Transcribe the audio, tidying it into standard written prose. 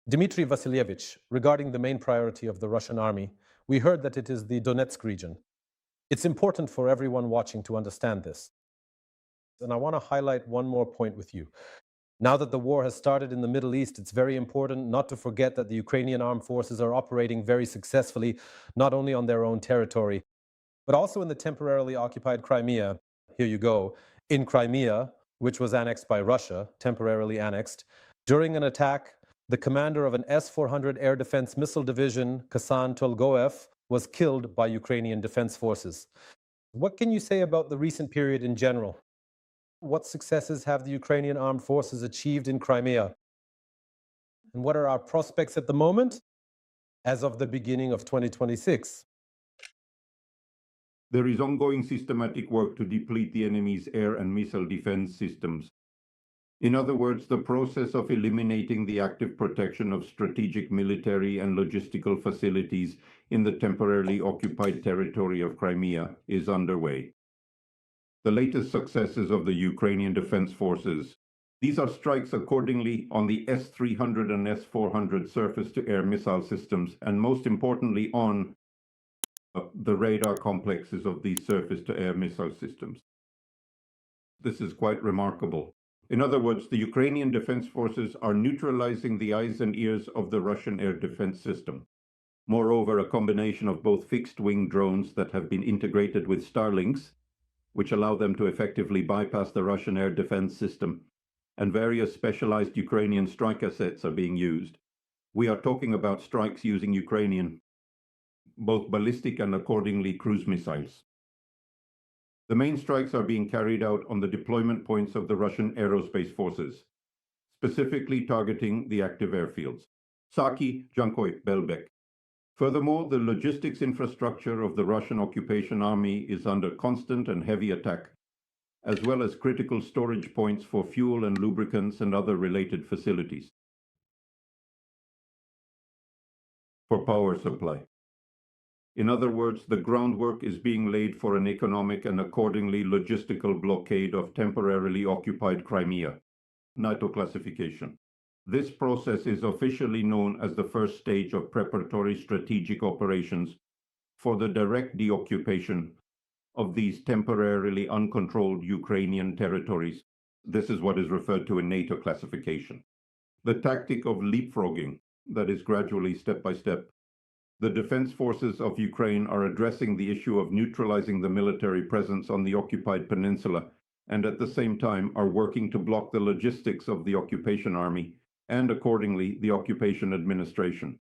Dmitry Vasilyevich, regarding the main priority of the Russian army, we heard that it is the Donetsk region. It's important for everyone watching to understand this. And I want to highlight one more point with you. Now that the war has started in the Middle East, it's very important not to forget that the Ukrainian armed forces are operating very successfully, not only on their own territory, but also in the temporarily occupied Crimea. Here you go. In Crimea, which was annexed by Russia, temporarily annexed, during an attack, the commander of an S-400 air defense missile division, Kasan Tolgoev, was killed by Ukrainian defense forces. What can you say about the recent period in general? What successes have the Ukrainian armed forces achieved in Crimea? And what are our prospects at the moment as of the beginning of 2026? There is ongoing systematic work to deplete the enemy's air and missile defense systems. In other words, the process of eliminating the active protection of strategic military and logistical facilities in the temporarily occupied territory of Crimea is underway. The latest successes of the Ukrainian Defense Forces. These are strikes accordingly on the S-300 and S-400 surface-to-air missile systems, and most importantly on the radar complexes of these surface-to-air missile systems. This is quite remarkable. In other words, the Ukrainian Defense Forces are neutralizing the eyes and ears of the Russian air defense system. Moreover, a combination of both fixed-wing drones that have been integrated with Starlinks, which allow them to effectively bypass the Russian air defense system, and various specialized Ukrainian Striker sets are being used. We are talking about strikes using Ukrainian, both ballistic and accordingly cruise missiles. The main strikes are being carried out on the deployment points of the Russian aerospace forces, specifically targeting the active airfields, Saki, Jankoy, Belbek. Furthermore, the logistics infrastructure of the Russian occupation army is under constant and heavy attack, as well as critical storage points for fuel and lubricants and other related facilities. For power supply. In other words, the groundwork is being laid for an economic and accordingly logistical blockade of temporarily occupied Crimea, NATO classification. This process is officially known as the first stage of preparatory strategic operations for the direct deoccupation of these temporarily uncontrolled Ukrainian territories. This is what is referred to in NATO classification. The tactic of leapfrogging, that is gradually step by step, the defense forces of Ukraine are addressing the issue of neutralizing the military presence on the occupied peninsula and at the same time are working to block the logistics of the occupation army and accordingly the occupation administration.